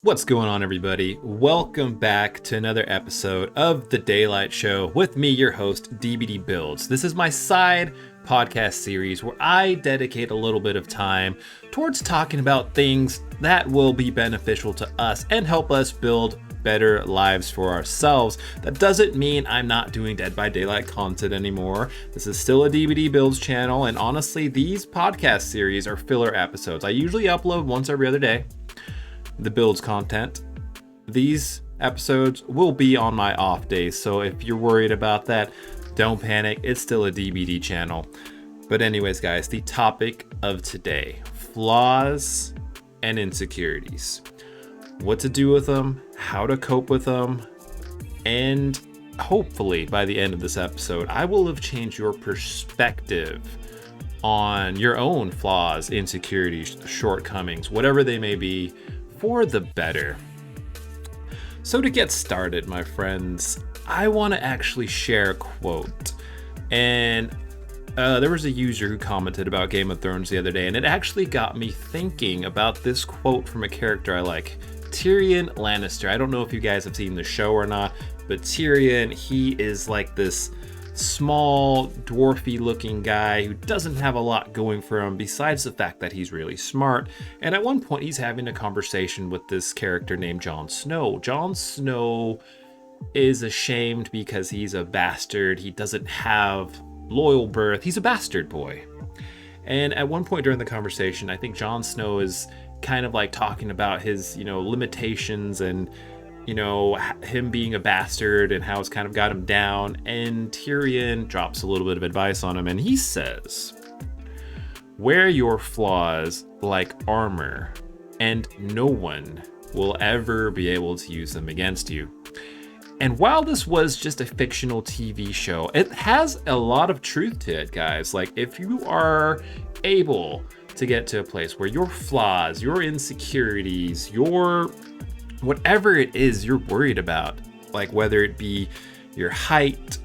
What's going on, everybody? Welcome back to another episode of The Daylight Show with me, your host, DBD Builds. This is my side podcast series where I dedicate a little bit of time towards talking about things that will be beneficial to us and help us build better lives for ourselves. That doesn't mean I'm not doing Dead by Daylight content anymore. This is still a DBD Builds channel, and honestly, these podcast series are filler episodes. I usually upload once every other day the builds content. These episodes will be on my off days, so if you're worried about that, don't panic. It's still a DBD channel. But anyways, guys, the topic of today: flaws and insecurities. What to do with them, how to cope with them, and hopefully by the end of this episode, I will have changed your perspective on your own flaws, insecurities, shortcomings, whatever they may be, for the better. So to get started, my friends, I want to actually share a quote. And there was a user who commented about Game of Thrones the other day, and it actually got me thinking about this quote from a character I like, Tyrion Lannister. I don't know if you guys have seen the show or not, but Tyrion, he is like this small, dwarfy looking guy who doesn't have a lot going for him besides the fact that he's really smart. And at one point he's having a conversation with this character named Jon Snow. Jon Snow is ashamed because he's a bastard. He doesn't have loyal birth. He's a bastard boy. And at one point during the conversation, I think Jon Snow is kind of like talking about his, limitations and him being a bastard and how it's kind of got him down. And Tyrion drops a little bit of advice on him, and he says, "Wear your flaws like armor, and no one will ever be able to use them against you." And while this was just a fictional TV show, it has a lot of truth to it, guys. Like, if you are able to get to a place where your flaws, your insecurities, your whatever it is you're worried about, like whether it be your height,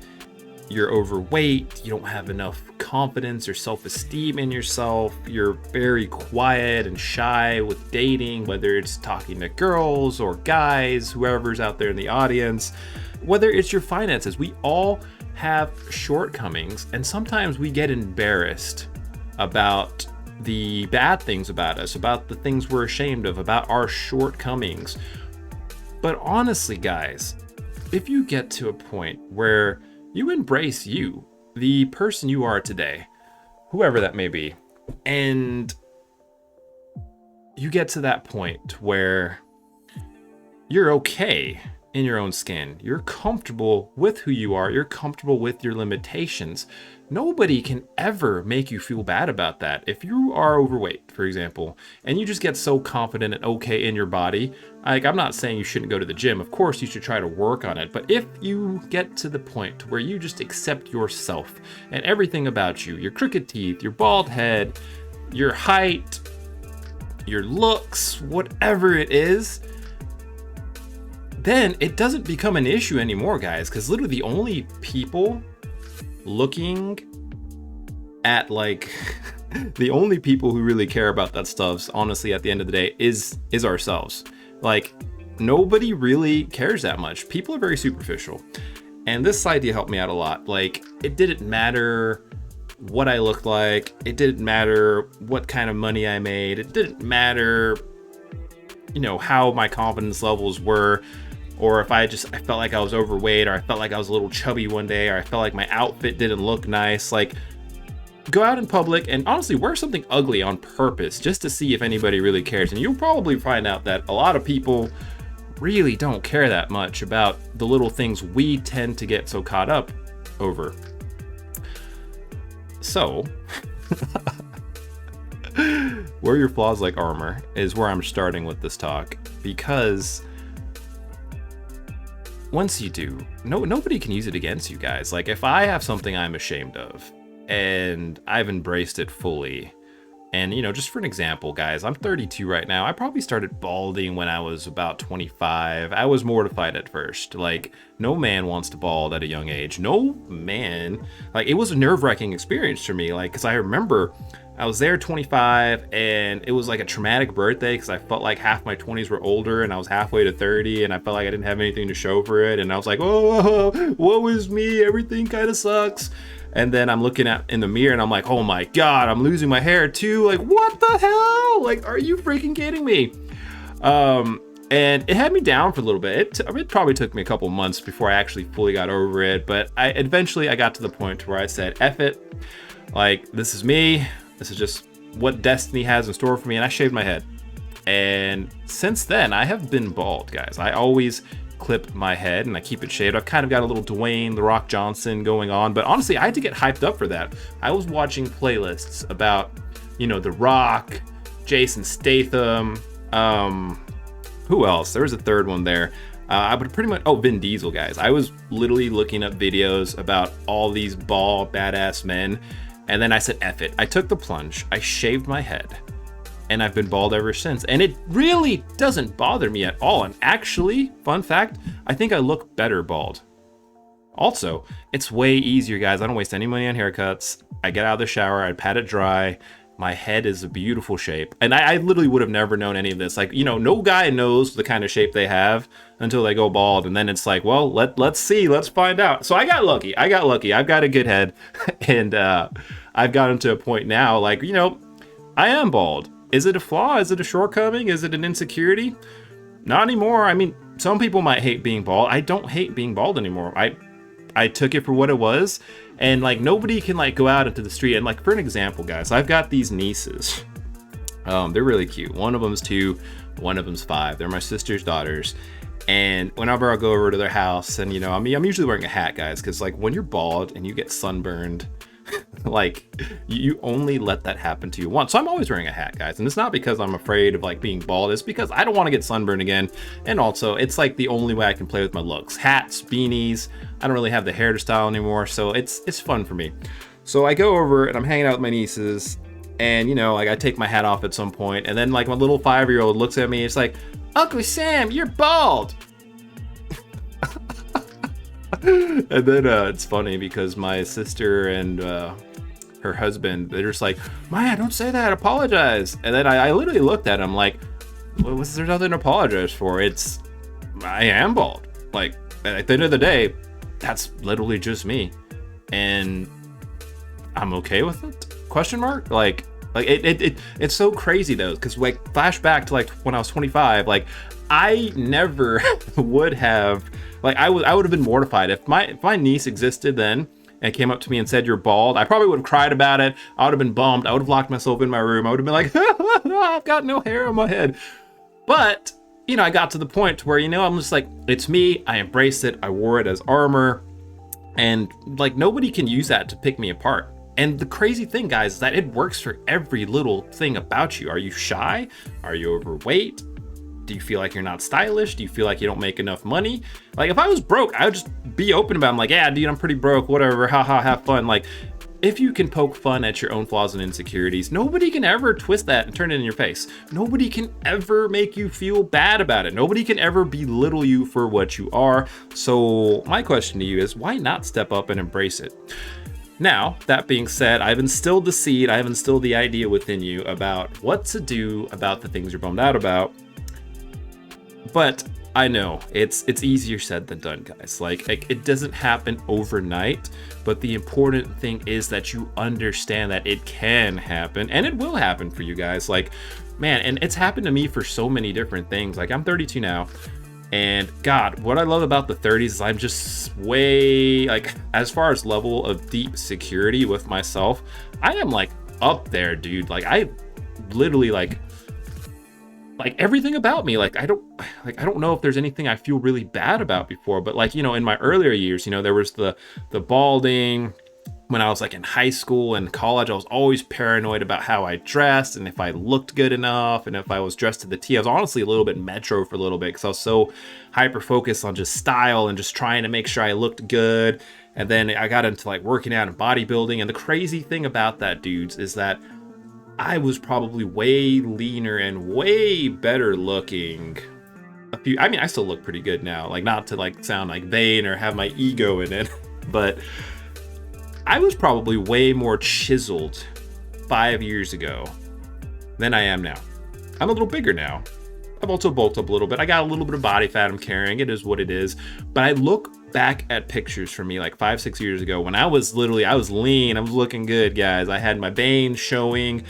you're overweight, you don't have enough confidence or self-esteem in yourself, you're very quiet and shy with dating, whether it's talking to girls or guys, whoever's out there in the audience, whether it's your finances, we all have shortcomings, and sometimes we get embarrassed about the bad things about us, about the things we're ashamed of, about our shortcomings. But honestly, guys, if you get to a point where you embrace you, the person you are today, whoever that may be, and you get to that point where you're okay in your own skin, you're comfortable with who you are, you're comfortable with your limitations, nobody can ever make you feel bad about that. If you are overweight, for example, and you just get so confident and okay in your body, like, I'm not saying you shouldn't go to the gym. Of course, you should try to work on it. But if you get to the point where you just accept yourself and everything about you, your crooked teeth, your bald head, your height, your looks, whatever it is, then it doesn't become an issue anymore, guys. Because literally the only people looking at, like, the only people who really care about that stuff, honestly, at the end of the day, is ourselves. Like, nobody really cares that much. People are very superficial. And this idea helped me out a lot. Like, it didn't matter what I looked like. It didn't matter what kind of money I made. It didn't matter, how my confidence levels were. Or if I felt like I was overweight, or I felt like I was a little chubby one day, or I felt like my outfit didn't look nice. Like, go out in public and honestly wear something ugly on purpose just to see if anybody really cares. And you'll probably find out that a lot of people really don't care that much about the little things we tend to get so caught up over. So, wear your flaws like armor is where I'm starting with this talk, because once you do, nobody can use it against you, guys. Like, if I have something I'm ashamed of and I've embraced it fully, and just for an example, guys, I'm 32 right now. I probably started balding when I was about 25. I was mortified at first. Like, no man wants to bald at a young age. No man. Like, it was a nerve-wracking experience for me. Like, because I remember I was there 25, and it was like a traumatic birthday because I felt like half my 20s were older and I was halfway to 30, and I felt like I didn't have anything to show for it. And I was like, oh, woe is me, everything kind of sucks. And then I'm looking in the mirror and I'm like, oh my God, I'm losing my hair too. Like, what the hell? Like, are you freaking kidding me? And it had me down for a little bit. It probably took me a couple months before I actually fully got over it. But eventually I got to the point where I said, F it. Like, this is me. This is just what destiny has in store for me. And I shaved my head. And since then, I have been bald, guys. I always clip my head and I keep it shaved. I've kind of got a little Dwayne The Rock Johnson going on. But honestly, I had to get hyped up for that. I was watching playlists about, The Rock, Jason Statham, who else? There was a third one there. I would pretty much, Vin Diesel, guys. I was literally looking up videos about all these bald, badass men. And then I said, F it. I took the plunge. I shaved my head. And I've been bald ever since. And it really doesn't bother me at all. And actually, fun fact, I think I look better bald. Also, it's way easier, guys. I don't waste any money on haircuts. I get out of the shower, I pat it dry. My head is a beautiful shape. And I literally would have never known any of this. Like, no guy knows the kind of shape they have until they go bald. And then it's like, well, let's see, let's find out. So I got lucky. I've got a good head. And I've gotten to a point now, like, I am bald. Is it a flaw? Is it a shortcoming? Is it an insecurity? Not anymore. I mean, some people might hate being bald. I don't hate being bald anymore. I took it for what it was. And like, nobody can like go out into the street. And like, for an example, guys, I've got these nieces. They're really cute. One of them's 2, one of them's 5. They're my sister's daughters. And whenever I go over to their house, and I'm usually wearing a hat, guys, because like when you're bald and you get sunburned, like you only let that happen to you once. So I'm always wearing a hat, guys, and it's not because I'm afraid of like being bald. It's because I don't want to get sunburned again. And also, it's like the only way I can play with my looks. Hats, beanies. I don't really have the hairstyle anymore, so it's fun for me. So I go over and I'm hanging out with my nieces, and like I take my hat off at some point, and then like my little 5-year-old looks at me. It's like, Uncle Sam, you're bald. And then it's funny because my sister and her husband, they're just like, Maya, don't say that, apologize. And then I literally looked at him like, well, there's nothing to apologize for. I am bald. Like, at the end of the day, that's literally just me. And I'm okay with it? Question mark? Like it's so crazy though, because like flashback to like when I was 25, like I never would have, like I would have been mortified if my niece existed then and came up to me and said, you're bald. I probably would have cried about it. I would have been bummed. I would have locked myself in my room. I would have been like, I've got no hair on my head. But I got to the point where, I'm just like, it's me. I embraced it. I wore it as armor. And like, nobody can use that to pick me apart. And the crazy thing, guys, is that it works for every little thing about you. Are you shy? Are you overweight? Do you feel like you're not stylish? Do you feel like you don't make enough money? Like, if I was broke, I would just be open about it. I'm like, yeah, dude, I'm pretty broke, whatever, haha, have fun. Like, if you can poke fun at your own flaws and insecurities, nobody can ever twist that and turn it in your face. Nobody can ever make you feel bad about it. Nobody can ever belittle you for what you are. So my question to you is, why not step up and embrace it? Now, that being said, I've instilled the seed, I've instilled the idea within you about what to do about the things you're bummed out about. But I know it's easier said than done, guys. Like it doesn't happen overnight, but the important thing is that you understand that it can happen and it will happen for you guys. Like, man, and it's happened to me for so many different things. Like, I'm 32 now. And God, what I love about the 30s is I'm just way, like, as far as level of deep security with myself, I am like up there, dude. Like, I literally like everything about me. Like, I don't know if there's anything I feel really bad about before, but like, in my earlier years, there was the balding. When I was like in high school and college, I was always paranoid about how I dressed and if I looked good enough and if I was dressed to the T. I was honestly a little bit metro for a little bit because I was so hyper focused on just style and just trying to make sure I looked good. And then I got into like working out and bodybuilding. And the crazy thing about that, dudes, is that I was probably way leaner and way better looking. I still look pretty good now, like not to like sound like vain or have my ego in it, but I was probably way more chiseled 5 years ago than I am now. I'm a little bigger now. I've also bulked up a little bit. I got a little bit of body fat I'm carrying. It is what it is. But I look back at pictures from me like 5-6 years ago when I was lean. I was looking good, guys. I had my veins showing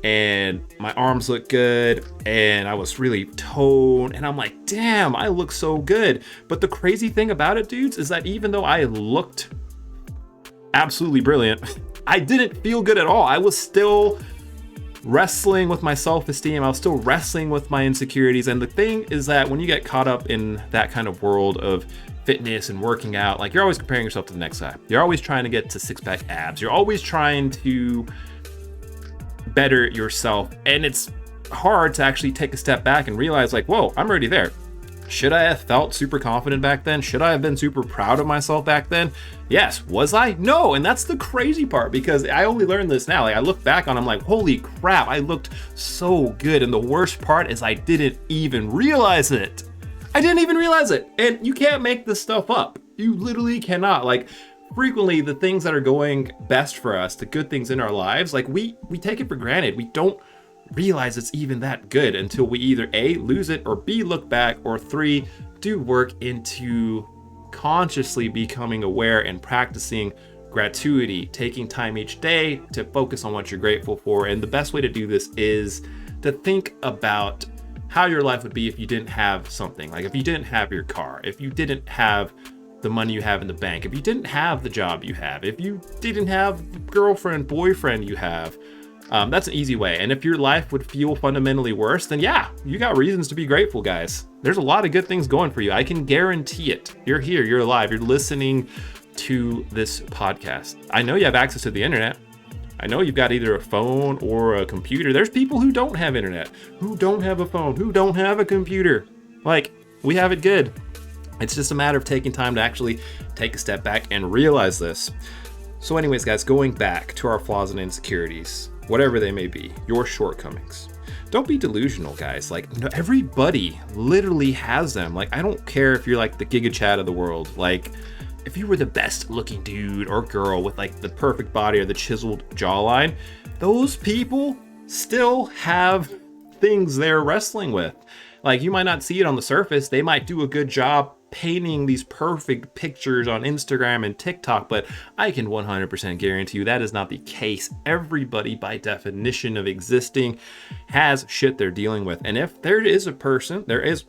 and my arms looked good and I was really toned. And I'm like, damn, I look so good. But the crazy thing about it, dudes, is that even though I looked absolutely brilliant, I didn't feel good at all. I was still wrestling with my self-esteem. I was still wrestling with my insecurities. And the thing is that when you get caught up in that kind of world of fitness and working out, like, you're always comparing yourself to the next guy. You're always trying to get to six-pack abs. You're always trying to better yourself. And it's hard to actually take a step back and realize, like, whoa, I'm already there. Should I have felt super confident back then? Should I have been super proud of myself back then? Yes. Was I? No. And that's the crazy part, because I only learned this now. Like, I look back on, I'm like, holy crap, I looked so good. And the worst part is I didn't even realize it. I didn't even realize it. And you can't make this stuff up. You literally cannot. Like, frequently the things that are going best for us, the good things in our lives, like, we take it for granted. We don't realize it's even that good until we either A, lose it, or B, look back, or 3, do work into consciously becoming aware and practicing gratitude, taking time each day to focus on what you're grateful for. And the best way to do this is to think about how your life would be if you didn't have something. Like, if you didn't have your car, if you didn't have the money you have in the bank, if you didn't have the job you have, if you didn't have the girlfriend, boyfriend you have. That's an easy way. And if your life would feel fundamentally worse, then yeah, you got reasons to be grateful, guys. There's a lot of good things going for you. I can guarantee it. You're here, you're alive, you're listening to this podcast. I know you have access to the internet. I know you've got either a phone or a computer. There's people who don't have internet, who don't have a phone, who don't have a computer. Like, we have it good. It's just a matter of taking time to actually take a step back and realize this. So anyways, guys, going back to our flaws and insecurities, whatever they may be, your shortcomings. Don't be delusional, guys. Like, no, everybody literally has them. Like, I don't care if you're like the Giga Chad of the world. Like, if you were the best looking dude or girl with like the perfect body or the chiseled jawline, those people still have things they're wrestling with. Like, you might not see it on the surface. They might do a good job painting these perfect pictures on Instagram and TikTok, but I can 100% guarantee you that is not the case. Everybody, by definition of existing, has shit they're dealing with. And if there is a person, there's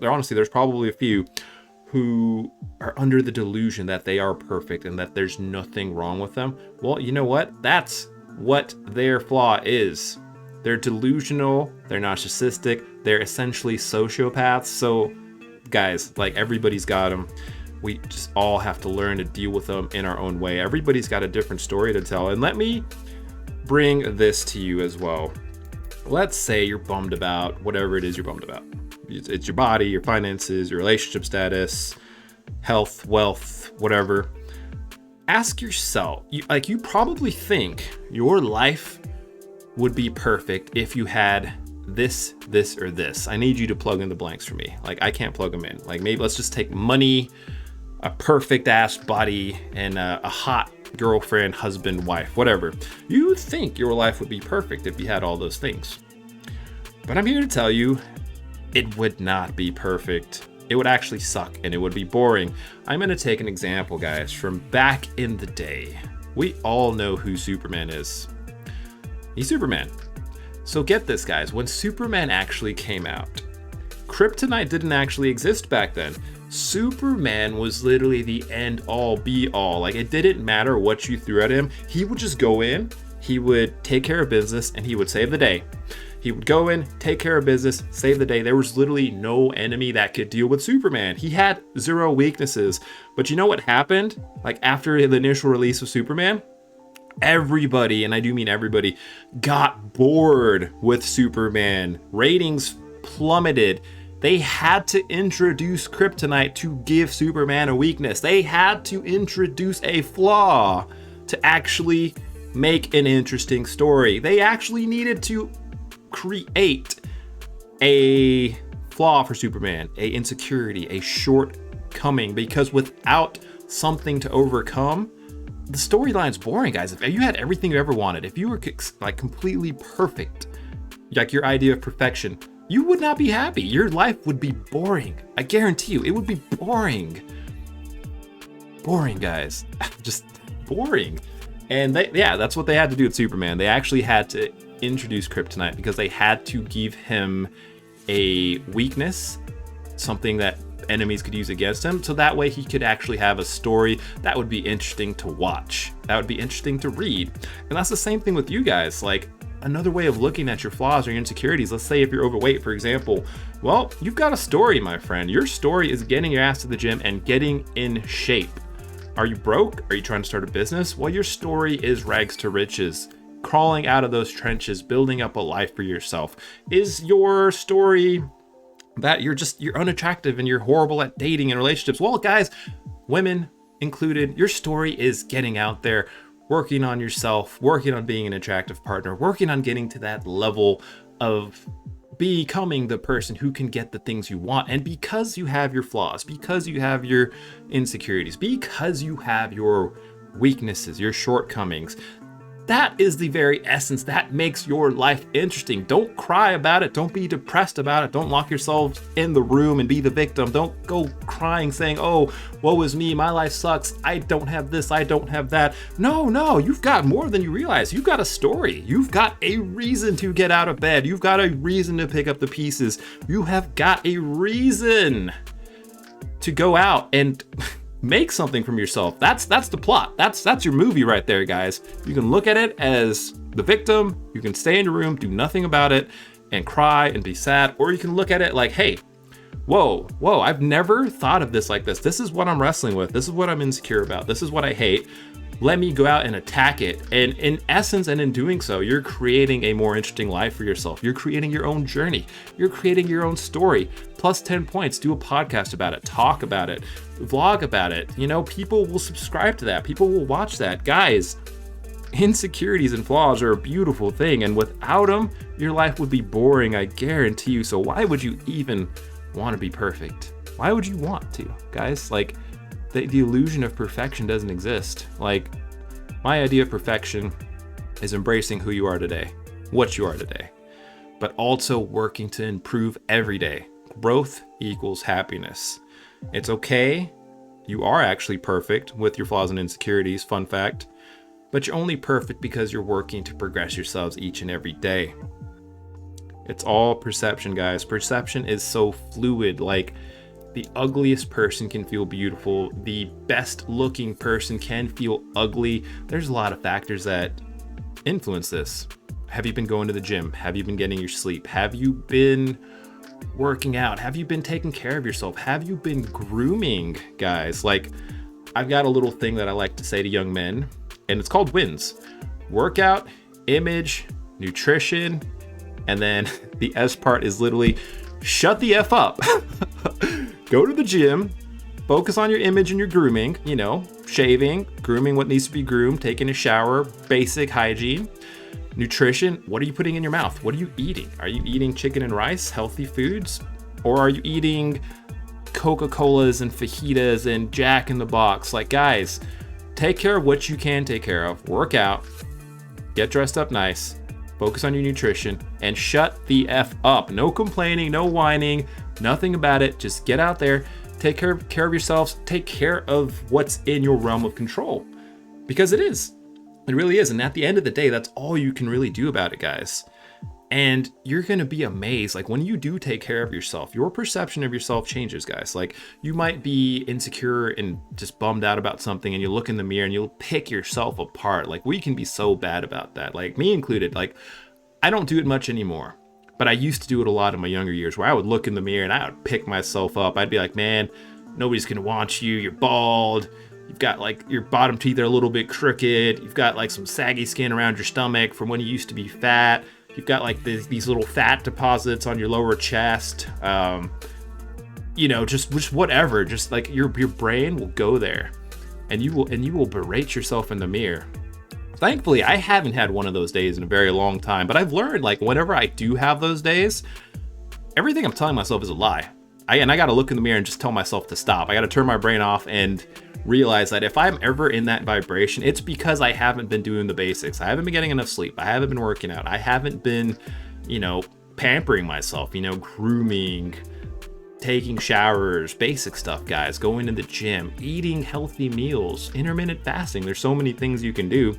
probably a few who are under the delusion that they are perfect and that there's nothing wrong with them. Well, you know what? That's what their flaw is. They're delusional, they're narcissistic, they're essentially sociopaths. So guys, like, everybody's got them. We just all have to learn to deal with them in our own way. Everybody's got a different story to tell. And let me bring this to you as well. Let's say you're bummed about whatever it is you're bummed about. It's your body, your finances, your relationship status, health, wealth, whatever. Ask yourself, you probably think your life would be perfect if you had this, or this. I need you to plug in the blanks for me. Like, I can't plug them in. Like, maybe let's just take money, a perfect ass body, and a hot girlfriend, husband, wife, whatever. You think your life would be perfect if you had all those things. But I'm here to tell you, it would not be perfect. It would actually suck and it would be boring. I'm going to take an example, guys, from back in the day. We all know who Superman is. He's Superman. So get this, guys, when Superman actually came out, Kryptonite didn't actually exist back then. Superman was literally the end all be all. Like, it didn't matter what you threw at him. He would just go in, he would take care of business, and he would save the day. He would go in, take care of business, save the day. There was literally no enemy that could deal with Superman. He had zero weaknesses. But you know what happened? Like, after the initial release of Superman, everybody, and I do mean everybody, got bored with Superman. Ratings plummeted. They had to introduce Kryptonite to give Superman a weakness. They had to introduce a flaw to actually make an interesting story. They actually needed to create a flaw for Superman, a insecurity, a shortcoming, because without something to overcome, the storyline's boring, guys. If you had everything you ever wanted, if you were like completely perfect, like your idea of perfection, you would not be happy. Your life would be boring. I guarantee you, it would be boring. Boring, guys. Just boring. And that's what they had to do with Superman. They actually had to introduce Kryptonite because they had to give him a weakness, something that enemies could use against him, so that way he could actually have a story that would be interesting to watch, that would be interesting to read. And that's the same thing with you guys. Like, another way of looking at your flaws or your insecurities, let's say if you're overweight, for example, well, you've got a story, my friend. Your story is getting your ass to the gym and getting in shape. Are you broke? Are you trying to start a business? Well, your story is rags to riches, crawling out of those trenches, building up a life for yourself. Is your story that you're unattractive and you're horrible at dating and relationships? Well, guys, women included, your story is getting out there, working on yourself, working on being an attractive partner, working on getting to that level of becoming the person who can get the things you want. And because you have your flaws, because you have your insecurities, because you have your weaknesses, your shortcomings, that is the very essence that makes your life interesting. Don't cry about it. Don't be depressed about it. Don't lock yourselves in the room and be the victim. Don't go crying saying, oh, woe is me, my life sucks, I don't have this, I don't have that. No, you've got more than you realize. You've got a story. You've got a reason to get out of bed. You've got a reason to pick up the pieces. You have got a reason to go out and make something from yourself. That's the plot. That's your movie right there, guys. You can look at it as the victim. You can stay in your room, do nothing about it, and cry and be sad. Or you can look at it like, hey, whoa, I've never thought of this like this. This is what I'm wrestling with. This is what I'm insecure about. This is what I hate. Let me go out and attack it. And in essence, and in doing so, you're creating a more interesting life for yourself. You're creating your own journey. You're creating your own story. Plus 10 points. Do a podcast about it. Talk about it. Vlog about it. You know, people will subscribe to that. People will watch that. Guys, insecurities and flaws are a beautiful thing. And without them, your life would be boring, I guarantee you. So why would you even want to be perfect? Why would you want to, guys? Like, the illusion of perfection doesn't exist. Like, my idea of perfection is embracing who you are today, what you are today, but also working to improve every day. Growth equals happiness. It's okay. You are actually perfect with your flaws and insecurities, fun fact, but you're only perfect because you're working to progress yourselves each and every day. It's all perception, guys. Perception is so fluid. Like, the ugliest person can feel beautiful. The best looking person can feel ugly. There's a lot of factors that influence this. Have you been going to the gym? Have you been getting your sleep? Have you been working out? Have you been taking care of yourself? Have you been grooming, guys? Like, I've got a little thing that I like to say to young men, and it's called WINS. Workout, image, nutrition, and then the S part is literally shut the F up. Go to the gym, focus on your image and your grooming, you know, shaving, grooming what needs to be groomed, taking a shower, basic hygiene. Nutrition, what are you putting in your mouth? What are you eating? Are you eating chicken and rice, healthy foods? Or are you eating Coca-Colas and fajitas and Jack in the Box? Like, guys, take care of what you can take care of. Work out, get dressed up nice, focus on your nutrition, and shut the F up. No complaining, no whining, nothing about it. Just get out there, take care of yourselves, take care of what's in your realm of control. Because it really is. And at the end of the day, that's all you can really do about it, guys. And you're going to be amazed. Like, when you do take care of yourself, your perception of yourself changes, guys. Like, you might be insecure and just bummed out about something, and you look in the mirror and you'll pick yourself apart. Like, we can be so bad about that. Like, me included. Like, I don't do it much anymore, but I used to do it a lot in my younger years, where I would look in the mirror and I would pick myself up. I'd be like, man, nobody's going to want you. You're bald. You've got, like, your bottom teeth are a little bit crooked. You've got, like, some saggy skin around your stomach from when you used to be fat. You've got, like, these little fat deposits on your lower chest. You know, just whatever. Just, like, your brain will go there, and you will berate yourself in the mirror. Thankfully, I haven't had one of those days in a very long time, but I've learned, like, whenever I do have those days, everything I'm telling myself is a lie. I got to look in the mirror and just tell myself to stop. I got to turn my brain off and realize that if I'm ever in that vibration, it's because I haven't been doing the basics. I haven't been getting enough sleep. I haven't been working out. I haven't been, pampering myself, grooming, taking showers, basic stuff, guys, going to the gym, eating healthy meals, intermittent fasting. There's so many things you can do.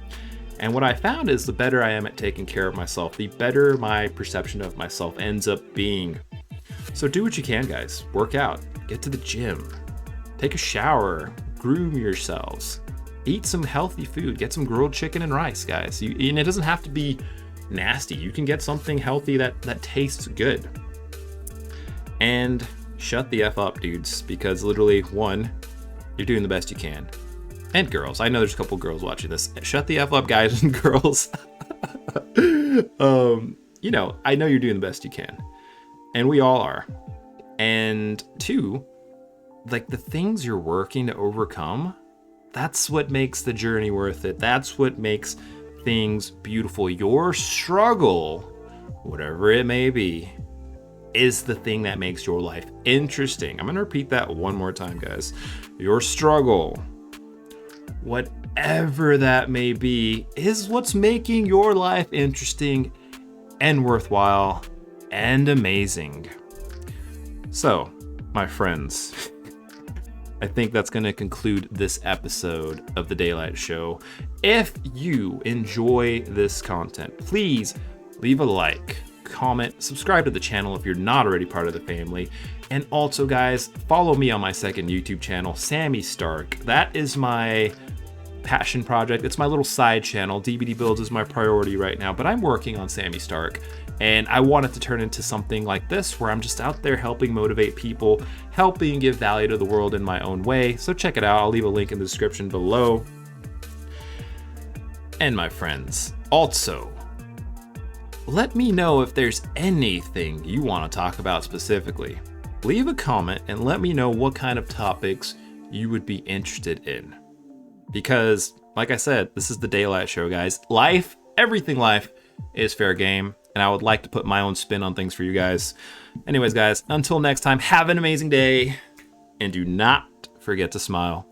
And what I found is the better I am at taking care of myself, the better my perception of myself ends up being. So do what you can, guys. Work out, get to the gym, take a shower, groom yourselves, eat some healthy food, get some grilled chicken and rice, guys. And it doesn't have to be nasty. You can get something healthy that tastes good. And shut the F up, dudes, because literally, one, you're doing the best you can. And girls, I know there's a couple girls watching this. Shut the F up, guys and girls. I know you're doing the best you can. And we all are. And two, like the things you're working to overcome, that's what makes the journey worth it. That's what makes things beautiful. Your struggle, whatever it may be, is the thing that makes your life interesting. I'm going to repeat that one more time, guys. Your struggle, whatever that may be, is what's making your life interesting and worthwhile and amazing. So, my friends, I think that's going to conclude this episode of The Daylight Show. If you enjoy this content, please leave a like, comment, subscribe to the channel if you're not already part of the family. And also, guys, follow me on my second YouTube channel, Sammy Stark. That is my passion project. It's my little side channel. DBD Builds is my priority right now, but I'm working on Sammy Stark. And I want it to turn into something like this, where I'm just out there helping motivate people, helping give value to the world in my own way. So check it out. I'll leave a link in the description below. And my friends, also, let me know if there's anything you want to talk about specifically. Leave a comment and let me know what kind of topics you would be interested in. Because, like I said, this is the Daylight Show, guys. Everything life is fair game. And I would like to put my own spin on things for you guys. Anyways, guys, until next time, have an amazing day. And do not forget to smile.